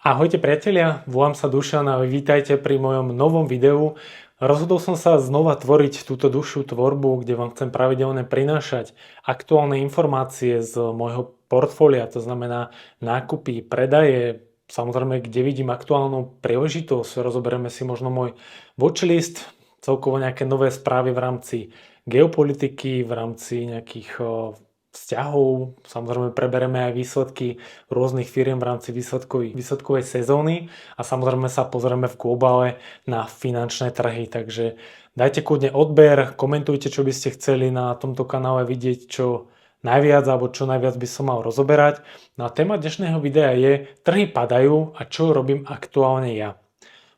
Ahojte priatelia, volám sa Dušan a vítajte pri mojom novom videu. Rozhodol som sa znova tvoriť túto dlhšiu tvorbu, kde vám chcem pravidelne prinášať aktuálne informácie z môjho portfólia, to znamená nákupy, predaje, samozrejme, kde vidím aktuálnu príležitosť. Rozoberieme si možno môj watchlist, celkovo nejaké nové správy v rámci geopolitiky, v rámci nejakých vzťahov. Samozrejme preberieme aj výsledky rôznych firiem v rámci výsledkovej sezóny a samozrejme sa pozrieme v globále na finančné trhy. Takže dajte kľudne odber, komentujte, čo by ste chceli na tomto kanále vidieť, čo najviac alebo čo najviac by som mal rozoberať. No a téma dnešného videa je trhy padajú a čo robím aktuálne ja.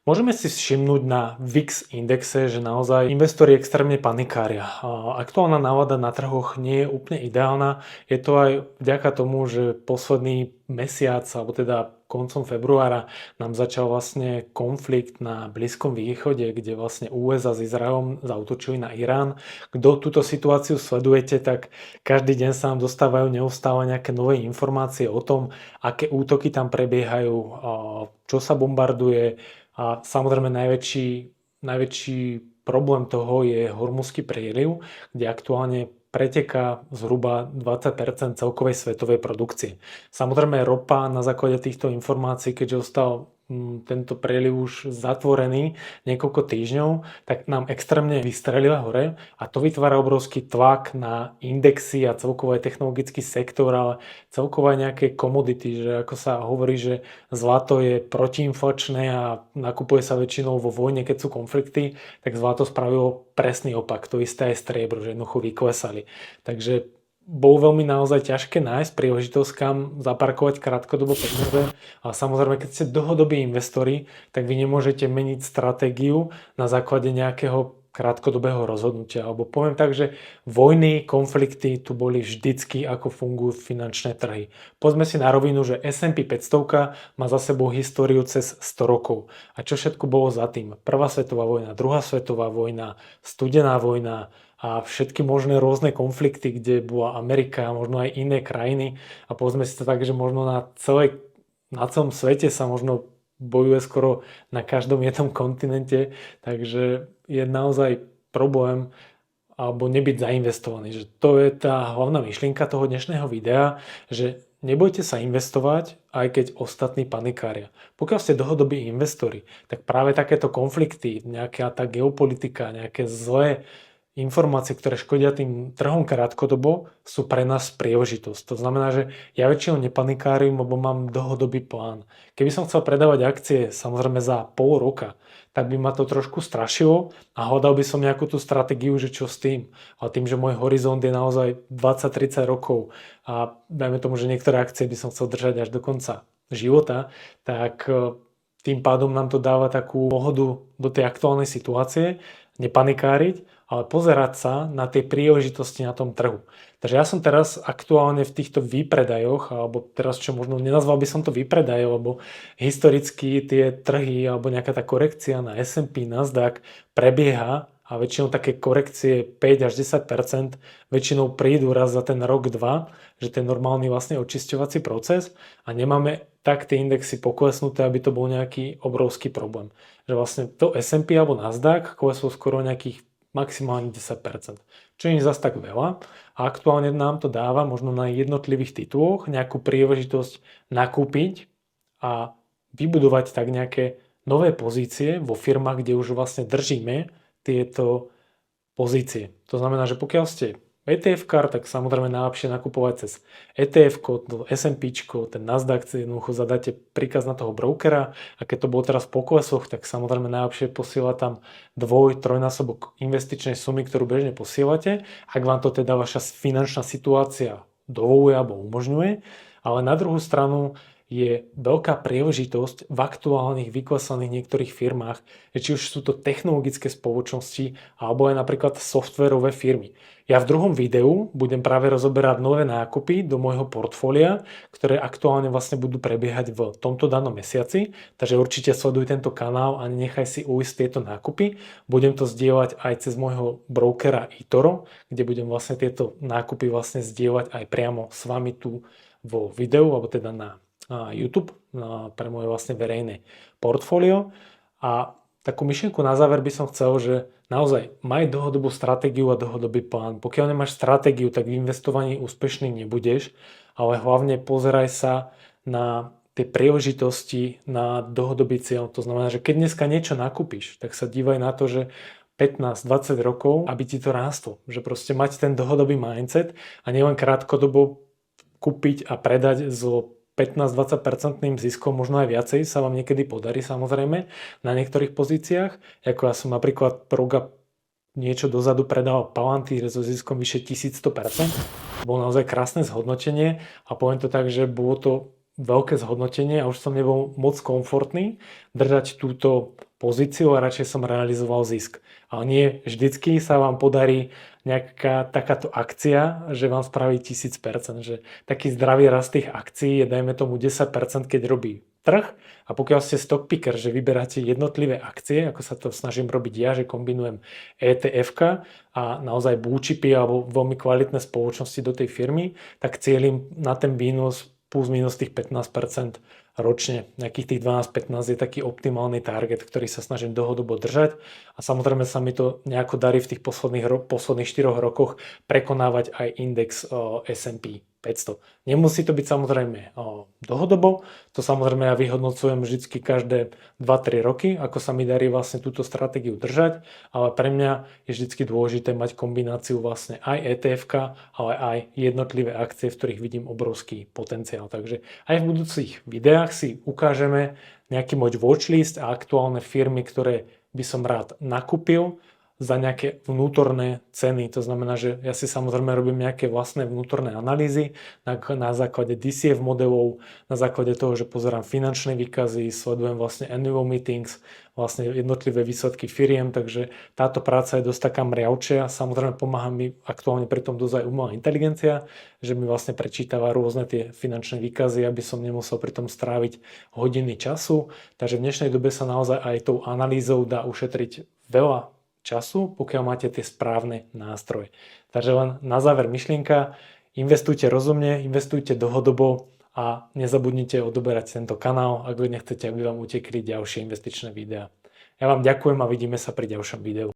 Môžeme si všimnúť na VIX indexe, že naozaj investori extrémne panikária. Aktuálna nálada na trhoch nie je úplne ideálna. Je to aj vďaka tomu, že posledný mesiac, alebo teda koncom februára, nám začal vlastne konflikt na Blízkom východe, kde vlastne USA s Izraelom zaútočili na Irán. Kto túto situáciu sledujete, tak každý deň sa nám dostávajú neustále nejaké nové informácie o tom, aké útoky tam prebiehajú, čo sa bombarduje. A samozrejme najväčší problém toho je Hormuzský príliv, kde aktuálne preteká zhruba 20% celkovej svetovej produkcie. Samozrejme ropa na základe týchto informácií, keďže ostal tento príliv už zatvorený niekoľko týždňov, tak nám extrémne vystrelila hore a to vytvára obrovský tlak na indexy a celkovo aj technologický sektor, ale celkovo aj nejaké komodity, že ako sa hovorí, že zlato je protiinflačné a nakupuje sa väčšinou vo vojne, keď sú konflikty, tak zlato spravilo presný opak. To isté aj striebro, že jednoducho vyklesali. Takže bolo veľmi naozaj ťažké nájsť príležitosť, kam zaparkovať krátkodobo peniaze. Ale samozrejme, keď ste dlhodobí investori, tak vy nemôžete meniť stratégiu na základe nejakého krátkodobého rozhodnutia. Alebo poviem tak, že vojny, konflikty tu boli vždycky, ako fungujú finančné trhy. Poďme si na rovinu, že S&P 500 má za sebou históriu cez 100 rokov. A čo všetko bolo za tým? Prvá svetová vojna, druhá svetová vojna, studená vojna, a všetky možné rôzne konflikty, kde bola Amerika a možno aj iné krajiny. A povedzme si to tak, že možno na celom svete sa možno bojuje skoro na každom jednom kontinente. Takže je naozaj problém alebo nebyť zainvestovaný. Že to je tá hlavná myšlienka toho dnešného videa, že nebojte sa investovať, aj keď ostatní panikária. Pokiaľ ste dlhodobí investori, tak práve takéto konflikty, nejaká tá geopolitika, nejaké zlé informácie, ktoré škodia tým trhom krátkodobo, sú pre nás príležitosť. To znamená, že ja väčšinou nepanikárim, lebo mám dlhodobý plán. Keby som chcel predávať akcie samozrejme za pol roka, tak by ma to trošku strašilo a hľadal by som nejakú tú stratégiu, že čo s tým. Ale tým, že môj horizont je naozaj 20-30 rokov a dajme tomu, že niektoré akcie by som chcel držať až do konca života, tak tým pádom nám to dáva takú pohodu do tej aktuálnej situácie, nepanikáriť, ale pozerať sa na tie príležitosti na tom trhu. Takže ja som teraz aktuálne v týchto výpredajoch, alebo teraz čo možno nenazval by som to výpredaj, lebo historicky tie trhy alebo nejaká tá korekcia na S&P, Nasdaq prebieha a väčšinou také korekcie 5 až 10% väčšinou prídu raz za ten rok, dva, že ten normálny vlastne očisťovací proces a nemáme tak tie indexy poklesnuté, aby to bol nejaký obrovský problém. Že vlastne to S&P alebo Nasdaq kleslo skoro nejakých maximálne 10%. Čo nie je zase tak veľa a aktuálne nám to dáva možno na jednotlivých tituloch nejakú príležitosť nakúpiť a vybudovať tak nejaké nové pozície vo firmách, kde už vlastne držíme tieto pozície. To znamená, že pokiaľ ste ETF-kár, tak samozrejme najlepšie nakupovať cez ETF-ko, to S&P-čko, ten Nasdaq, jednoducho zadáte príkaz na toho brokera a keď to bolo teraz v poklesoch, tak samozrejme najlepšie posielať tam 2-3-násobok investičnej sumy, ktorú bežne posielate, ak vám to teda vaša finančná situácia dovoluje alebo umožňuje, ale na druhú stranu je veľká príležitosť v aktuálnych vyklesaných niektorých firmách, či už sú to technologické spoločnosti alebo aj napríklad softverové firmy. Ja v druhom videu budem práve rozoberať nové nákupy do môjho portfólia, ktoré aktuálne vlastne budú prebiehať v tomto danom mesiaci, takže určite sleduj tento kanál a nechaj si ujsť tieto nákupy. Budem to zdieľať aj cez môjho brokera eToro, kde budem vlastne tieto nákupy vlastne zdieľať aj priamo s vami tu vo videu, alebo teda na YouTube, pre moje vlastne verejné portfólio. A takú myšlienku na záver by som chcel, že naozaj maj dlhodobú stratégiu a dlhodobý plán. Pokiaľ nemáš stratégiu, tak v investovaní úspešný nebudeš, ale hlavne pozeraj sa na tie príležitosti na dlhodobý cieľ. To znamená, že keď dneska niečo nakúpiš, tak sa dívaj na to, že 15-20 rokov, aby ti to rástlo. Že proste mať ten dlhodobý mindset a nielen krátkodobo kúpiť a predať so 15-20% ziskom, možno aj viacej, sa vám niekedy podarí samozrejme na niektorých pozíciách. Ako ja som napríklad roka niečo dozadu predal Palantír so ziskom vyše 1100%. Bolo naozaj krásne zhodnotenie a poviem to tak, že bolo to veľké zhodnotenie a už som nebol moc komfortný držať túto pozíciu a radšej som realizoval zisk. Ale nie vždycky sa vám podarí nejaká takáto akcia, že vám spraví 1000%. Že taký zdravý rast tých akcií je dajme tomu 10%, keď robí trh. A pokiaľ ste stock picker, že vyberáte jednotlivé akcie, ako sa to snažím robiť ja, že kombinujem ETF a naozaj blue chipy alebo veľmi kvalitné spoločnosti do tej firmy, tak cieľim na ten výnos plus minus tých 15% ročne. Nejakých tých 12-15 je taký optimálny target, ktorý sa snažím dlhodobo držať a samozrejme sa mi to nejako darí v tých posledných 4 rokoch prekonávať aj index S&P 500. Nemusí to byť samozrejme dlhodobo, to samozrejme ja vyhodnocujem vždy každé 2-3 roky, ako sa mi darí vlastne túto stratégiu držať, ale pre mňa je vždy dôležité mať kombináciu vlastne aj ETF, ale aj jednotlivé akcie, v ktorých vidím obrovský potenciál. Takže aj v budúcich videách si ukážeme nejaký môj watchlist a aktuálne firmy, ktoré by som rád nakúpil za nejaké vnútorné ceny. To znamená, že ja si samozrejme robím nejaké vlastné vnútorné analýzy na základe DCF modelov, na základe toho, že pozerám finančné výkazy, sledujem vlastne annual meetings, vlastne jednotlivé výsledky firiem, takže táto práca je dosť taká mriavčia. Samozrejme pomáha mi aktuálne pri tom dosť aj umelá inteligencia, že mi vlastne prečítava rôzne tie finančné výkazy, aby som nemusel pri tom stráviť hodiny času. Takže v dnešnej dobe sa naozaj aj tou analýzou dá ušetriť veľa času, pokiaľ máte tie správne nástroje. Takže len na záver myšlienka, investujte rozumne, investujte dlhodobo a nezabudnite odoberať tento kanál, ak vy nechcete, aby vám utekli ďalšie investičné videá. Ja vám ďakujem a vidíme sa pri ďalšom videu.